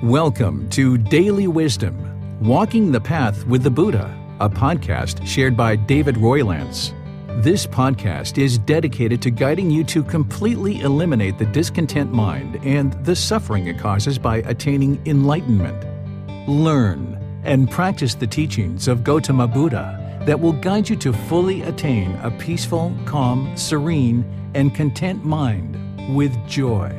Welcome to Daily Wisdom, Walking the Path with the Buddha, a podcast shared by David Roylance. This podcast is dedicated to guiding you to completely eliminate the discontent mind and the suffering it causes by attaining enlightenment. Learn and practice the teachings of Gautama Buddha that will guide you to fully attain a peaceful, calm, serene, and content mind with joy.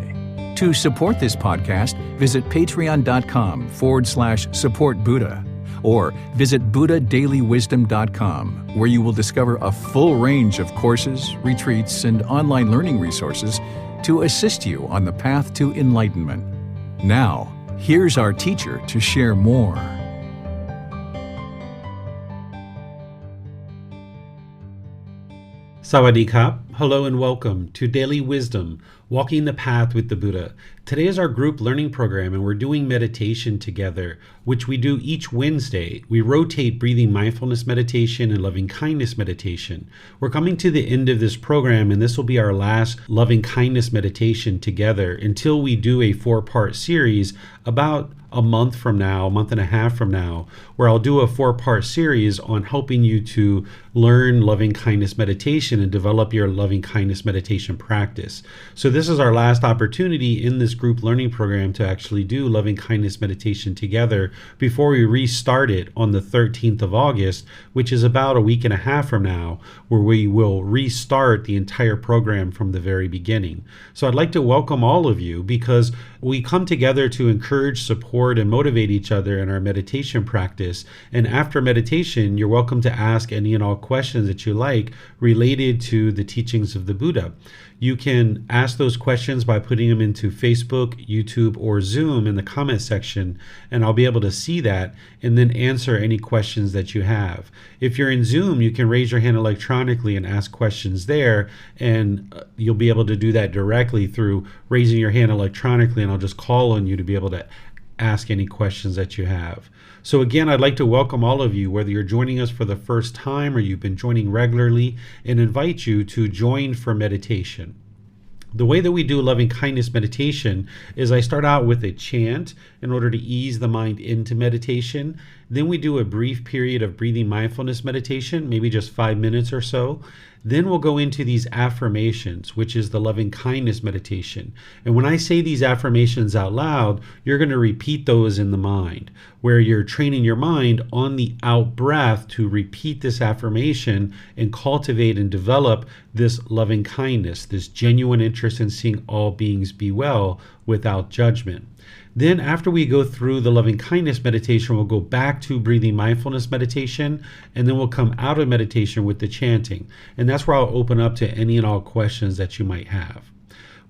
To support this podcast, visit patreon.com/support Buddha or visit buddhadailywisdom.com, where you will discover a full range of courses, retreats, and online learning resources to assist you on the path to enlightenment. Now, here's our teacher to share more. Sawadee Kap. Hello and welcome to Daily Wisdom, Walking the Path with the Buddha. Today is our group learning program and we're doing meditation together, which we do each Wednesday. We rotate breathing mindfulness meditation and loving kindness meditation. We're coming to the end of this program and this will be our last loving kindness meditation together until we do a 4-part series about a month from now, a month and a half from now, where I'll do a 4-part series on helping you to learn loving kindness meditation and develop your loving kindness meditation practice. So this is our last opportunity in this group learning program to actually do loving kindness meditation together before we restart it on the 13th of August, which is about a week and a half from now, where we will restart the entire program from the very beginning. So I'd like to welcome all of you because we come together to encourage, support, and motivate each other in our meditation practice. And after meditation, you're welcome to ask any and all questions that you like related to the teachings of the Buddha. You can ask those questions by putting them into Facebook, YouTube, or Zoom in the comment section, and I'll be able to see that and then answer any questions that you have. If you're in Zoom, you can raise your hand electronically and ask questions there, and you'll be able to do that directly through raising your hand electronically, and I'll just call on you to be able to ask any questions that you have. So again, I'd like to welcome all of you, whether you're joining us for the first time or you've been joining regularly, and invite you to join for meditation. The way that we do loving kindness meditation is I start out with a chant in order to ease the mind into meditation. Then we do a brief period of breathing mindfulness meditation, maybe just 5 minutes or so. Then we'll go into these affirmations, which is the loving kindness meditation. And when I say these affirmations out loud, you're going to repeat those in the mind, where you're training your mind on the out breath to repeat this affirmation and cultivate and develop this loving kindness, this genuine interest in seeing all beings be well without judgment. Then after we go through the loving kindness meditation, we'll go back to breathing mindfulness meditation, and then we'll come out of meditation with the chanting. And that's where I'll open up to any and all questions that you might have.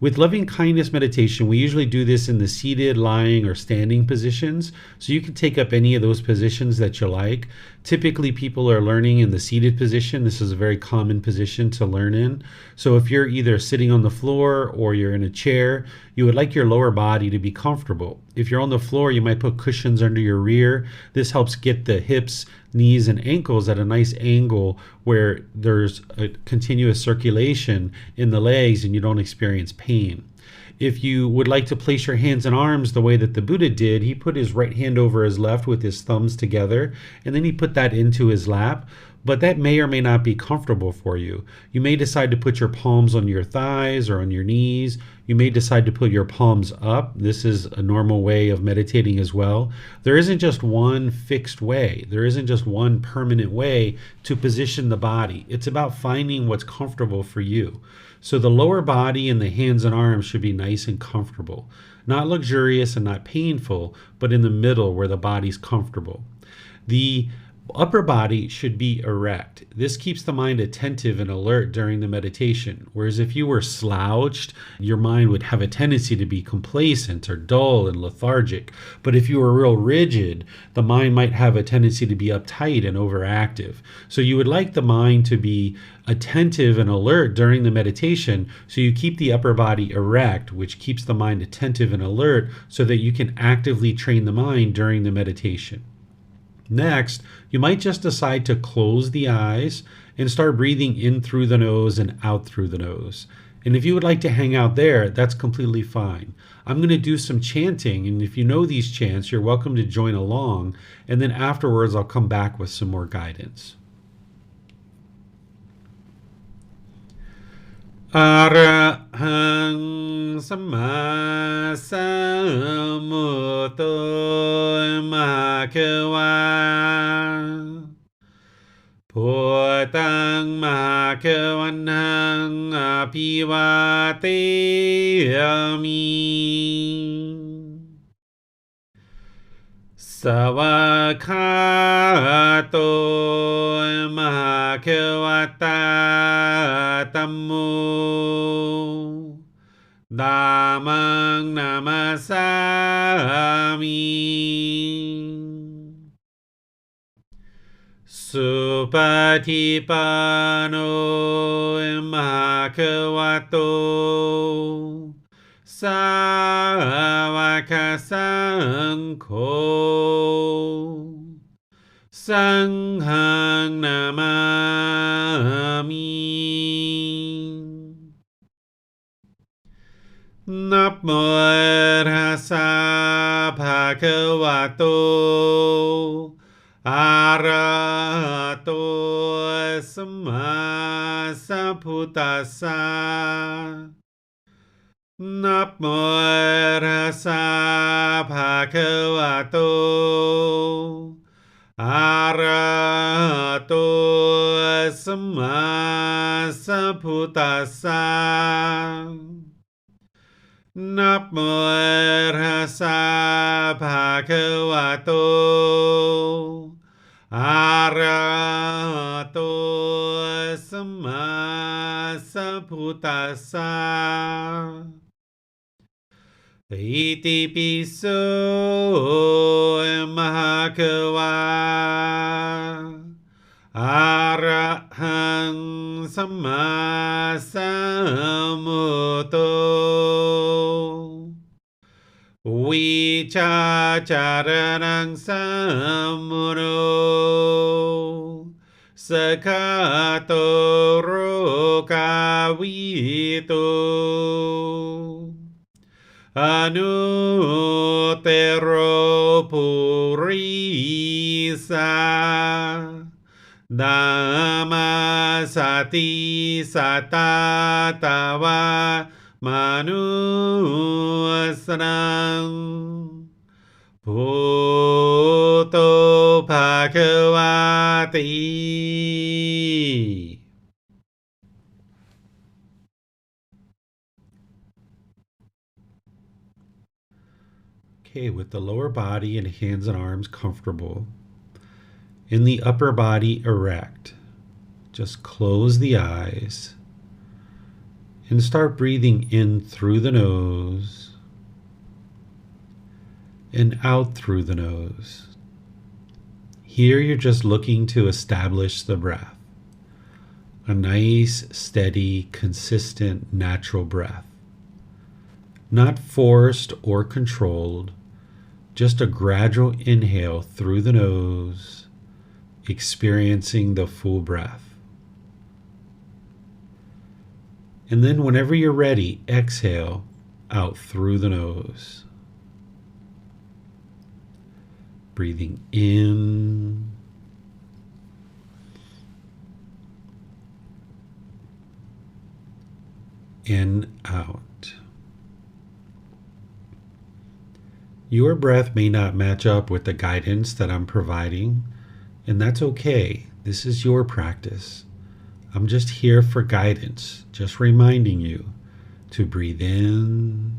With loving kindness meditation, we usually do this in the seated, lying, or standing positions. So you can take up any of those positions that you like. Typically, people are learning in the seated position. This is a very common position to learn in. So if you're either sitting on the floor or you're in a chair, you would like your lower body to be comfortable. If you're on the floor, you might put cushions under your rear. This helps get the hips, knees, and ankles at a nice angle where there's a continuous circulation in the legs and you don't experience pain. If you would like to place your hands and arms the way that the Buddha did, he put his right hand over his left with his thumbs together, and then he put that into his lap. But that may or may not be comfortable for you. You may decide to put your palms on your thighs or on your knees. You may decide to put your palms up. This is a normal way of meditating as well. There isn't just one fixed way. There isn't just one permanent way to position the body. It's about finding what's comfortable for you. So the lower body and the hands and arms should be nice and comfortable. Not luxurious and not painful, but in the middle where the body's comfortable. The upper body should be erect. This keeps the mind attentive and alert during the meditation. Whereas if you were slouched, your mind would have a tendency to be complacent or dull and lethargic. But if you were real rigid, the mind might have a tendency to be uptight and overactive. So you would like the mind to be attentive and alert during the meditation, so you keep the upper body erect, which keeps the mind attentive and alert so that you can actively train the mind during the meditation. Next, you might just decide to close the eyes and start breathing in through the nose and out through the nose. And if you would like to hang out there, that's completely fine. I'm going to do some chanting, and if you know these chants, you're welcome to join along. And then afterwards, I'll come back with some more guidance. Arahang Sama Sambuddho Bhagava Bhutang Bhagavanang Abhivateyami Savakato Bhagavata Tammo Dhammang Namasami Supatipano Bhagavato Sāvaka Saṅkho Sanghang Namami Namo Tassa Bhagavato Arahato Samma Sambuddhassa Namo Tassa Bhagavato Arahato Samma Sambuddhassa Namo Tassa Bhagavato Arahato Samma Sambuddhassa Iti piso Bhagava Arahang Samma Sambuddho Vicacaranang Sambuddho Sakato Rokavito Anuttaro Purisa Dhamma Sati Satatava Manusranam Bhutto Bhagavati. Okay, with the lower body and hands and arms comfortable, in the upper body erect, just close the eyes and start breathing in through the nose and out through the nose. Here you're just looking to establish the breath, a nice, steady, consistent, natural breath, not forced or controlled, just a gradual inhale through the nose, experiencing the full breath. And then whenever you're ready, exhale out through the nose. Breathing in and out. Your breath may not match up with the guidance that I'm providing, and that's okay. This is your practice. I'm just here for guidance, just reminding you to breathe in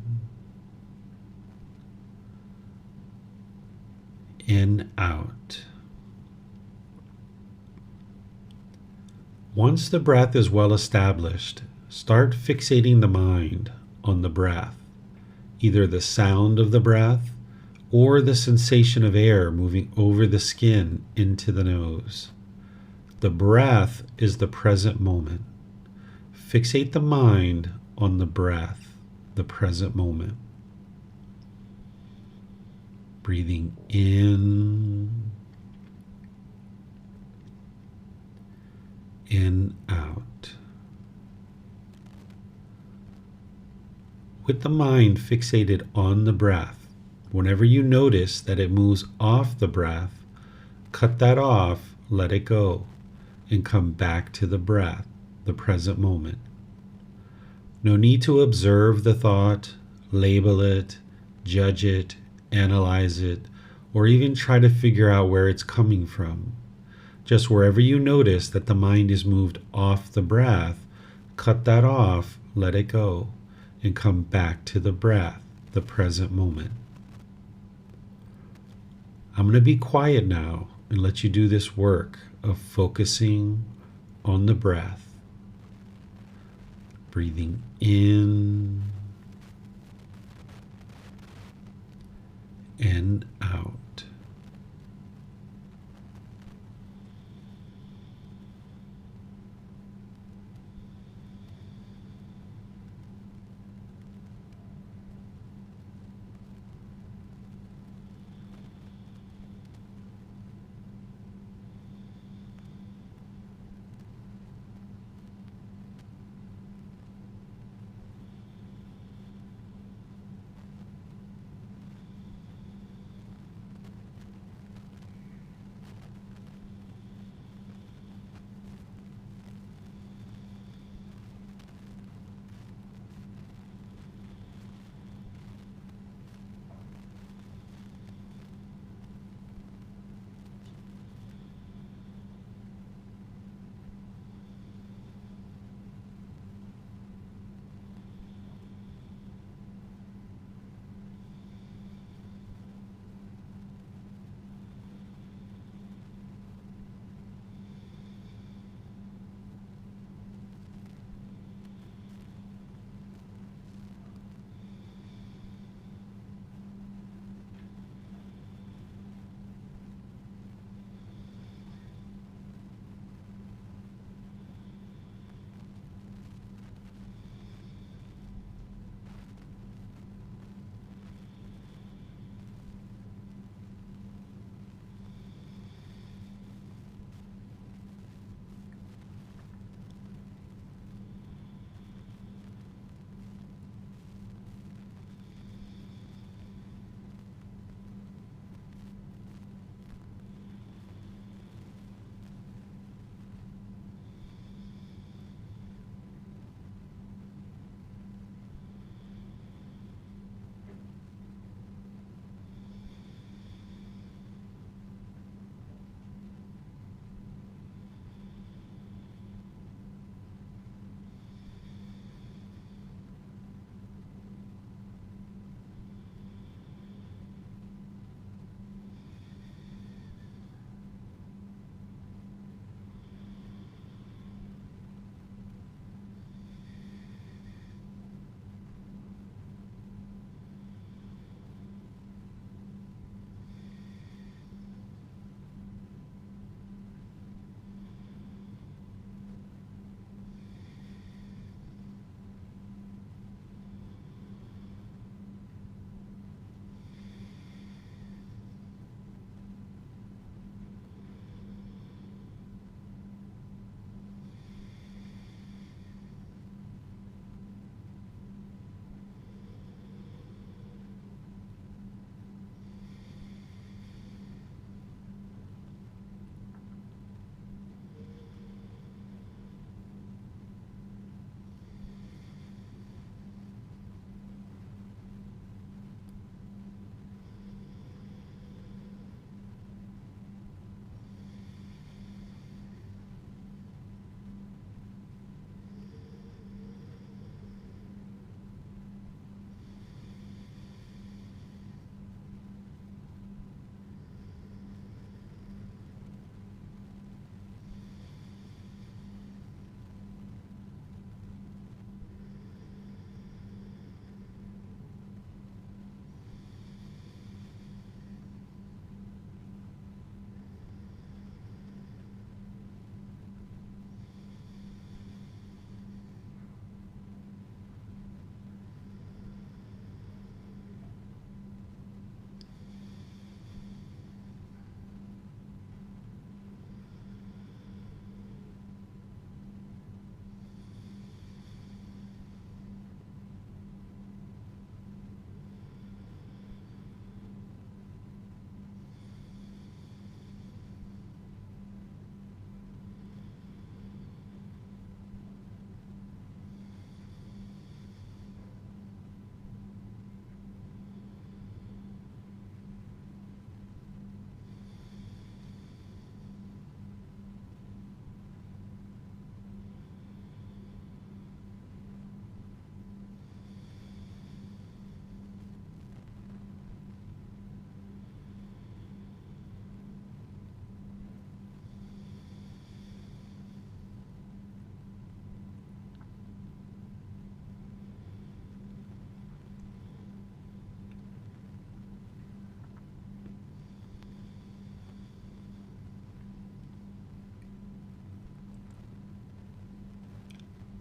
and out. Once the breath is well established, start fixating the mind on the breath, either the sound of the breath or the sensation of air moving over the skin into the nose. The breath is the present moment. Fixate the mind on the breath, the present moment. Breathing in and out. the mind fixated on the breath. Whenever you notice that it moves off the breath, cut that off, let it go, and come back to the breath, the present moment. No need to observe the thought, label it, judge it, analyze it, or even try to figure out where it's coming from. Just wherever you notice that the mind is moved off the breath, cut that off, let it go, and come back to the breath, the present moment. I'm going to be quiet now and let you do this work of focusing on the breath. Breathing in and out.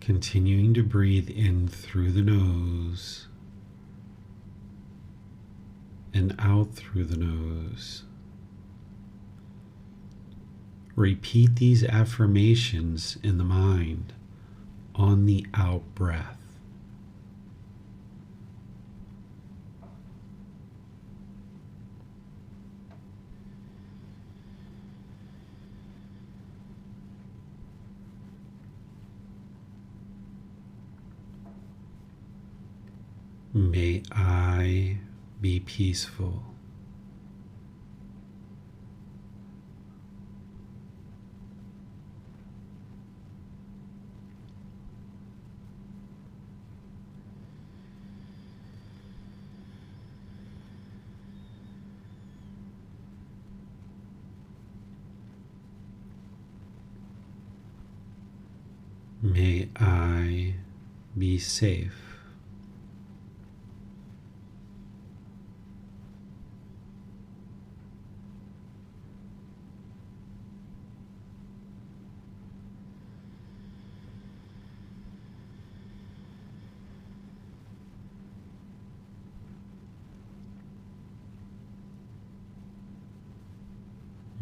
Continuing to breathe in through the nose and out through the nose. Repeat these affirmations in the mind on the out breath. May I be peaceful. May I be safe.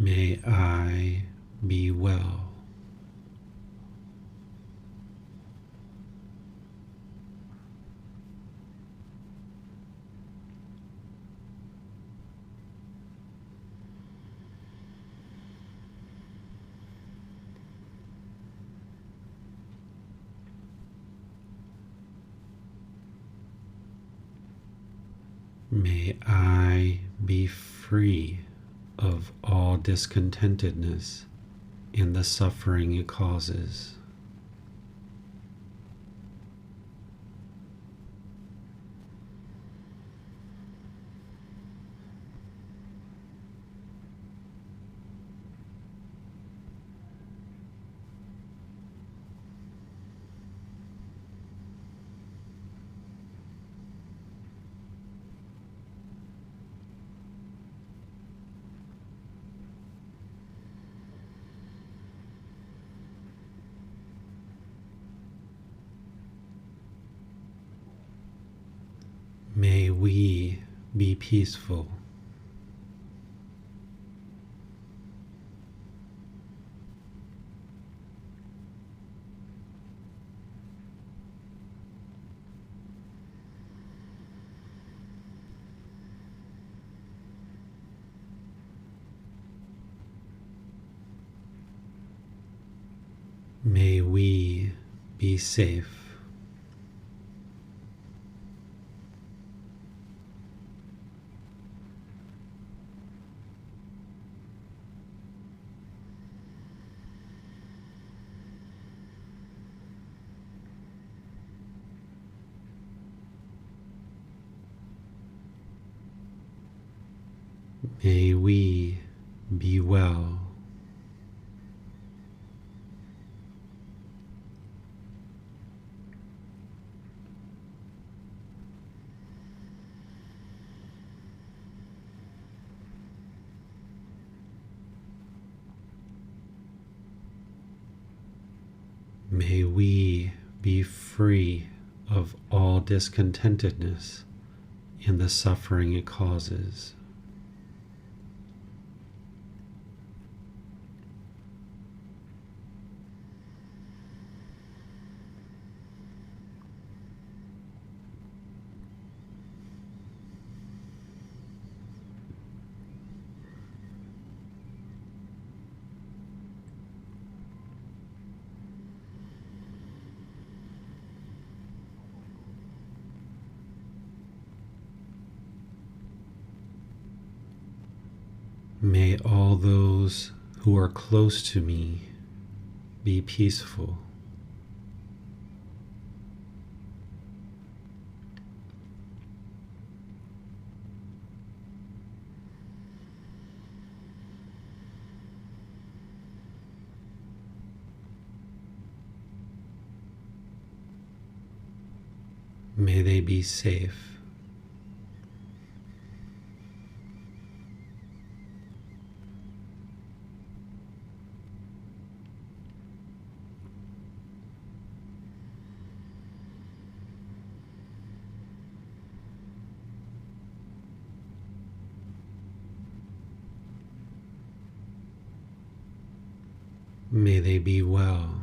May I be well. May I be free of all discontentedness and the suffering it causes. May we be peaceful. May we be safe. May we be well. May we be free of all discontentedness and the suffering it causes. May all those who are close to me be peaceful. May they be safe. May they be well.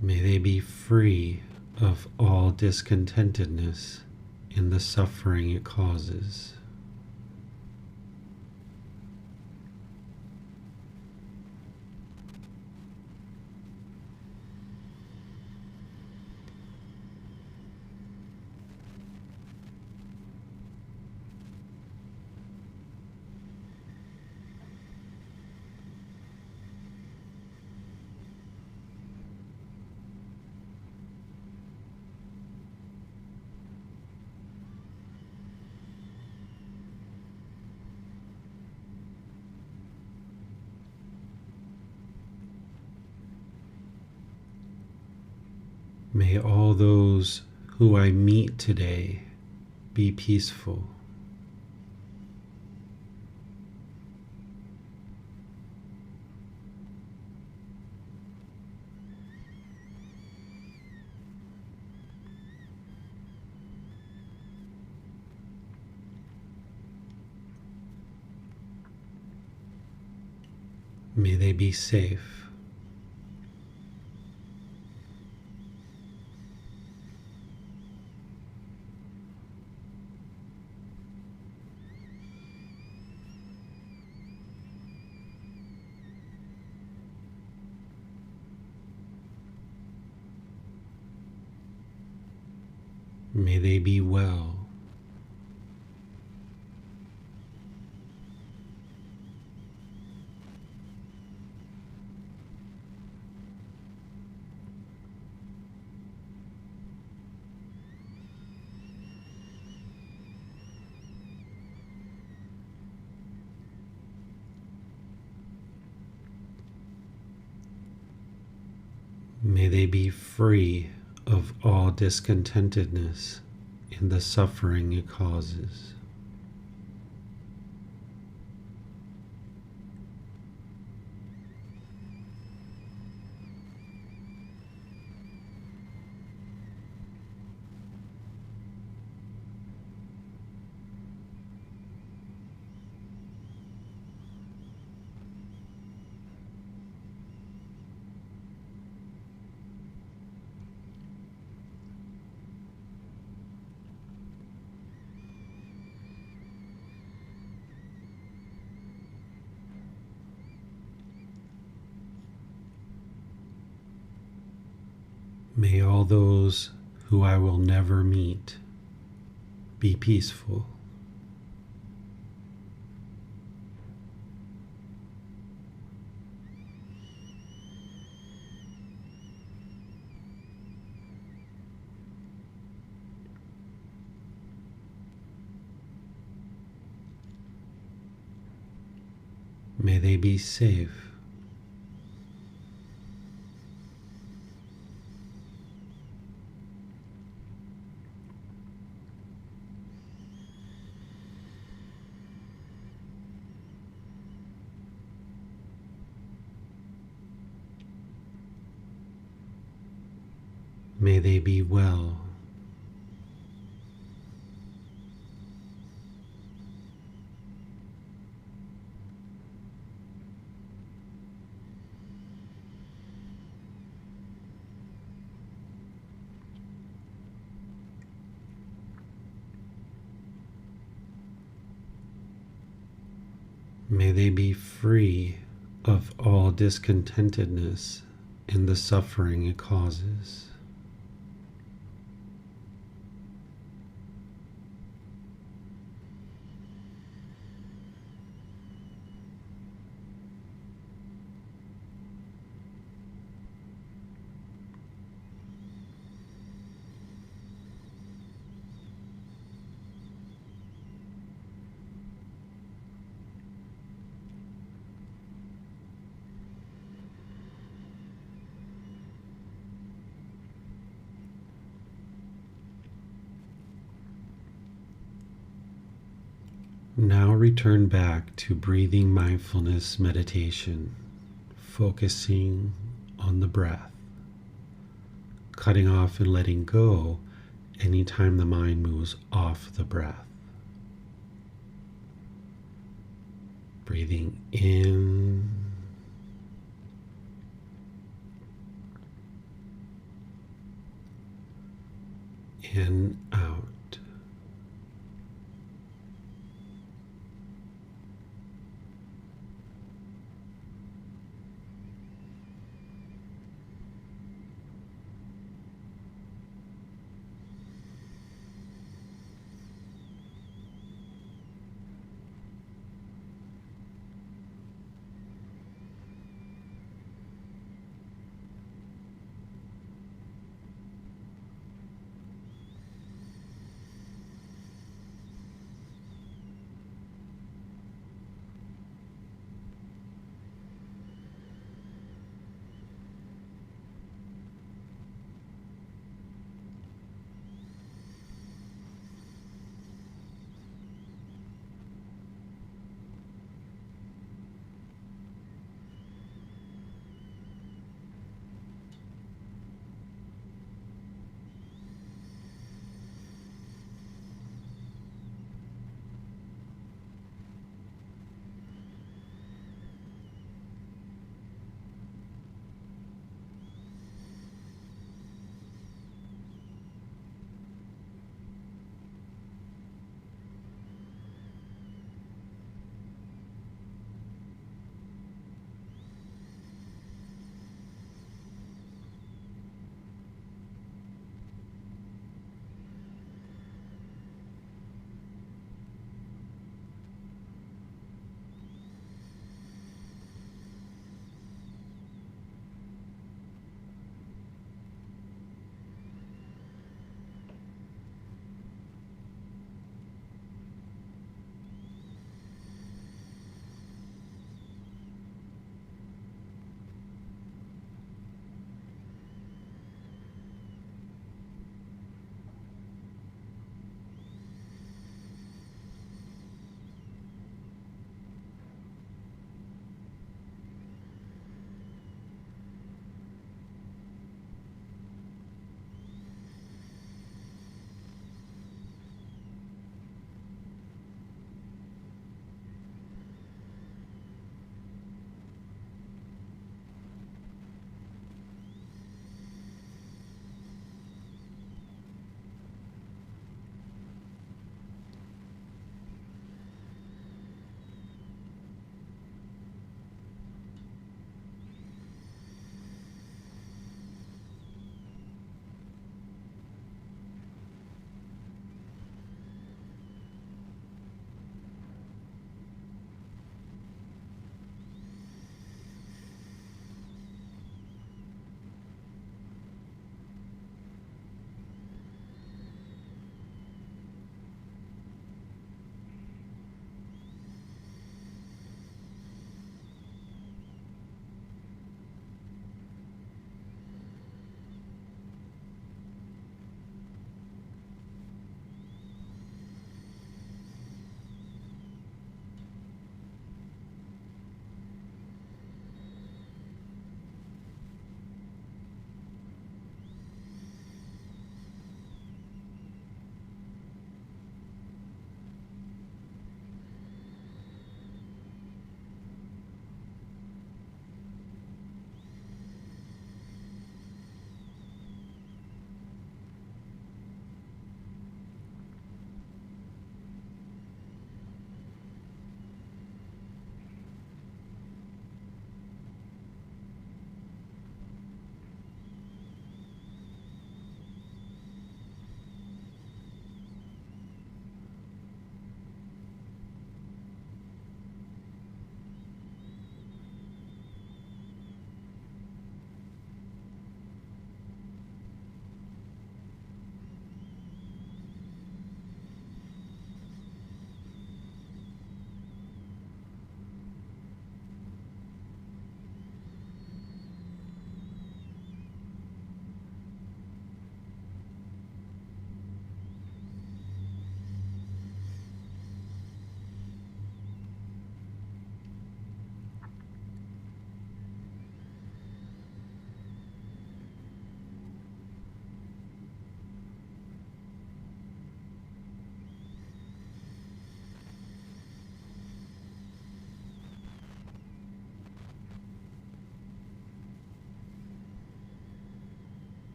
May they be free of all discontentedness in the suffering it causes. May all those who I meet today be peaceful. May they be safe. May they be well. May they be free of all discontentedness in the suffering it causes. May all those who I will never meet be peaceful. May they be safe. May they be well. May they be free of all discontentedness in the suffering it causes. Now return back to breathing mindfulness meditation, focusing on the breath, cutting off and letting go anytime the mind moves off the breath. Breathing in and out.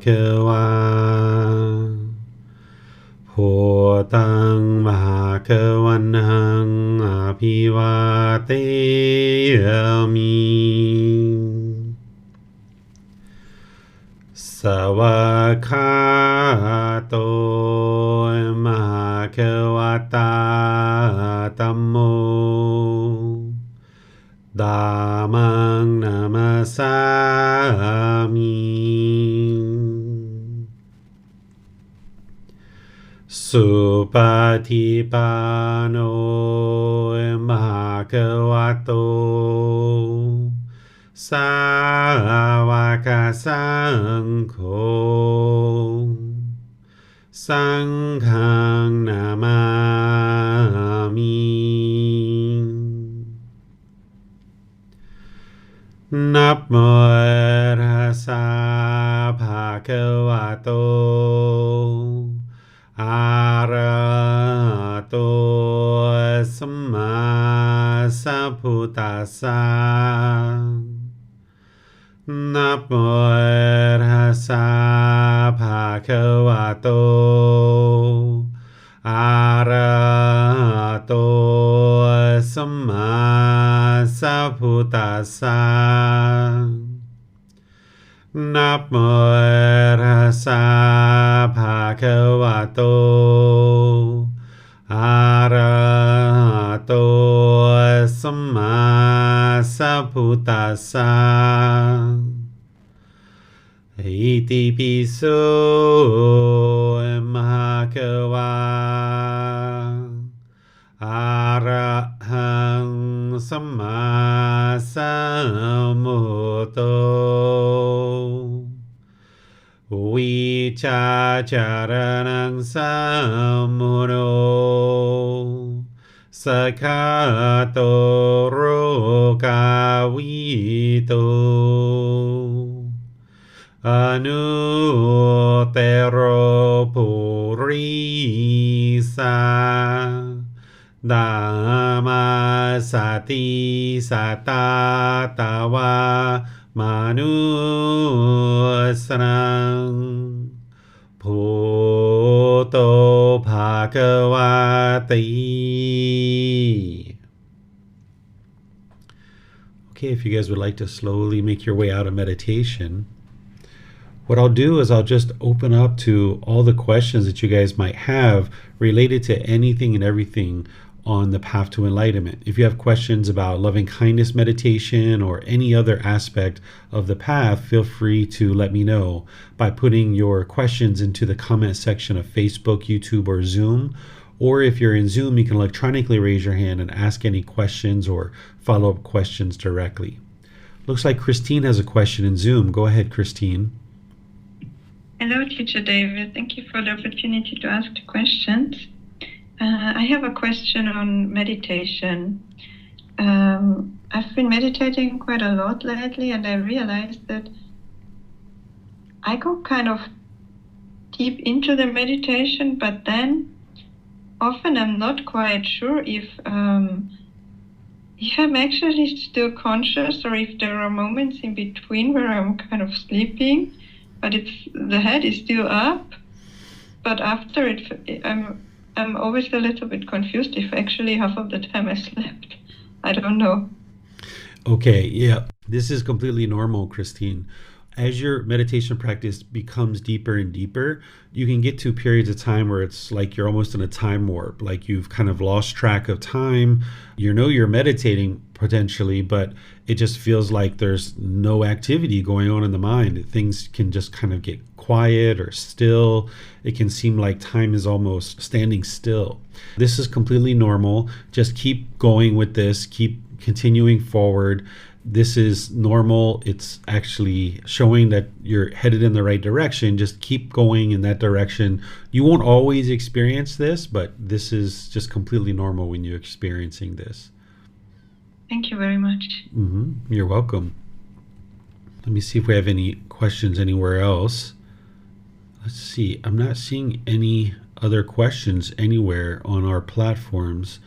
คะวาพุตังภคะวันหังอภิวาเทมิสวากขาโตมหาควตาธัมโมธัมมังนามัสสามิสุปฏิปันโนภะคะวะโตสาวกสังโฆสังฆังนามามินะโมตัสสะภะคะวะโตอะระหะโตสัมมาสัมพุทธัสสะนะโมตัสสะภะคะวะโตอะระหะโตสัมมาสัมพุทธัสสะนะโมตัสสะภะคะวะโตอะระหะโตสัมมาสัมพุทธัสสะอิติปิโสภะคะวะอะระหังสัมมาสัมพุทโธวิชาจารณังสัมมุโนสกขาโตโรกาวิโตอนุเตโรปุริสาดามาสติสัตตาตาวามนุสนังพุทโธภะคะวะติ Okay, if you guys would like to slowly make your way out of meditation, what I'll do is I'll just open up to all the questions that you guys might have related to anything and everything on the path to enlightenment. If you have questions about loving kindness meditation or any other aspect of the path, feel free to let me know by putting your questions into the comment section of Facebook, YouTube, or Zoom. Or if you're in Zoom, you can electronically raise your hand and ask any questions or follow-up questions directly. Looks like Christine has a question in Zoom. Go ahead, Christine. Hello, Teacher David. Thank you for the opportunity to ask the questions. I have a question on meditation. I've been meditating quite a lot lately, and I realized that I go kind of deep into the meditation, but then often I'm not quite sure if I'm actually still conscious or if there are moments in between where I'm kind of sleeping, but the head is still up. But after it, I'm always a little bit confused if actually half of the time I slept. I don't know. Okay, yeah, this is completely normal, Christine. As your meditation practice becomes deeper and deeper, you can get to periods of time where it's like you're almost in a time warp, like you've kind of lost track of time. You know you're meditating potentially, but it just feels like there's no activity going on in the mind. Things can just kind of get quiet or still. It can seem like time is almost standing still. This is completely normal. Just keep going with this. Keep continuing forward. This is normal. It's actually showing that you're headed in the right direction. Just keep going in that direction. You won't always experience this, but this is just completely normal when you're experiencing this. Thank you very much. You're welcome. Let me see if we have any questions anywhere else. Let's see. I'm not seeing any other questions anywhere on our platforms.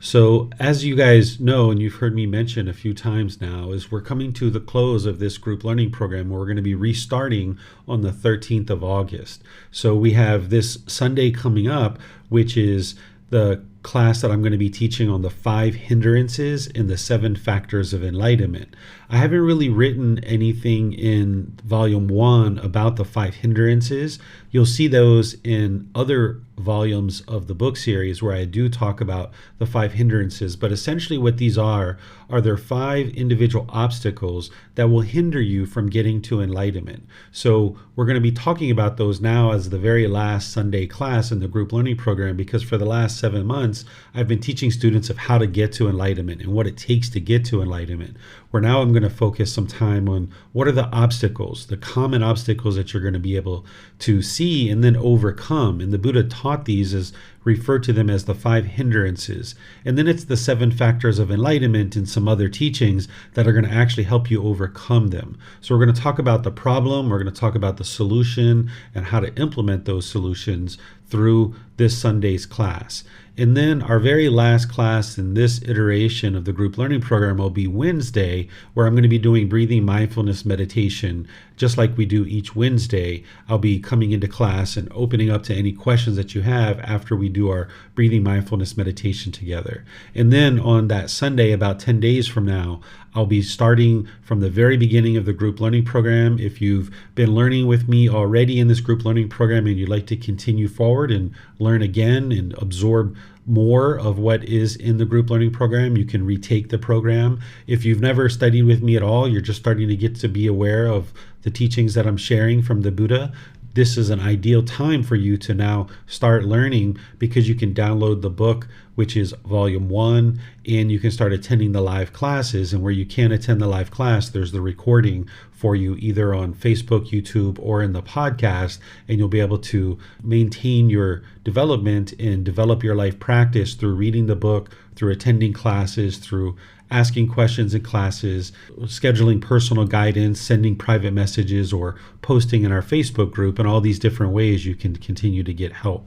So, as you guys know, and you've heard me mention a few times now, is we're coming to the close of this group learning program where we're going to be restarting on the 13th of August. So, we have this Sunday coming up, which is the class that I'm going to be teaching on the 5 hindrances and the 7 factors of enlightenment. I haven't really written anything in volume 1 about the 5 hindrances. You'll see those in other volumes of the book series where I do talk about the 5 hindrances, but essentially what these are there 5 individual obstacles that will hinder you from getting to enlightenment. So we're going to be talking about those now as the very last Sunday class in the group learning program, because for the last 7 months I've been teaching students of how to get to enlightenment and what it takes to get to enlightenment. Where now I'm going to focus some time on what are the obstacles, the common obstacles that you're going to be able to see and then overcome. And the Buddha taught these as referred to them as the 5 hindrances. And then it's the 7 factors of enlightenment and some other teachings that are going to actually help you overcome them. So we're going to talk about the problem, we're going to talk about the solution and how to implement those solutions through this Sunday's class. And then our very last class in this iteration of the group learning program will be Wednesday, where I'm going to be doing breathing mindfulness meditation. Just like we do each Wednesday, I'll be coming into class and opening up to any questions that you have after we do our breathing mindfulness meditation together. And then on that Sunday, about 10 days from now, I'll be starting from the very beginning of the group learning program. If you've been learning with me already in this group learning program and you'd like to continue forward and learn again and absorb more of what is in the group learning program, you can retake the program. If you've never studied with me at all, you're just starting to get to be aware of the teachings that I'm sharing from the Buddha, this is an ideal time for you to now start learning, because you can download the book, which is volume 1, and you can start attending the live classes. And where you can't attend the live class, there's the recording for you either on Facebook, YouTube, or in the podcast, and you'll be able to maintain your development and develop your life practice through reading the book, through attending classes, through asking questions in classes, scheduling personal guidance, sending private messages, or posting in our Facebook group, and all these different ways you can continue to get help.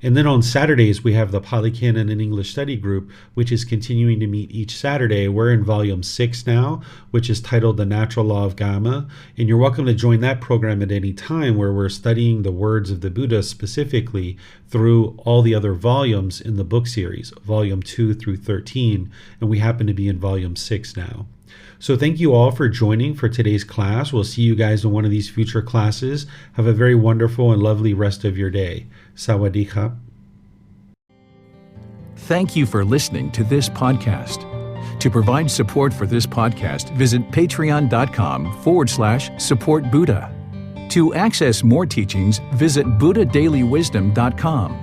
And then on Saturdays, we have the Pali Canon and English Study Group, which is continuing to meet each Saturday. We're in volume 6 now, which is titled The Natural Law of Gamma. And you're welcome to join that program at any time, where we're studying the words of the Buddha specifically through all the other volumes in the book series, volume 2 through 13. And we happen to be in volume 6 now. So thank you all for joining for today's class. We'll see you guys in one of these future classes. Have a very wonderful and lovely rest of your day. Sawadee ka. Thank you for listening to this podcast. To provide support for this podcast, visit patreon.com/support Buddha. To access more teachings, visit buddhadailywisdom.com.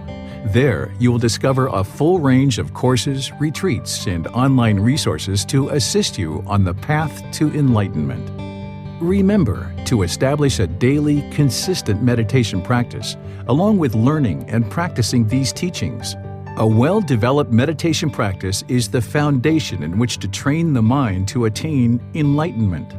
There, you will discover a full range of courses, retreats, and online resources to assist you on the path to enlightenment. Remember to establish a daily, consistent meditation practice, along with learning and practicing these teachings. A well-developed meditation practice is the foundation in which to train the mind to attain enlightenment.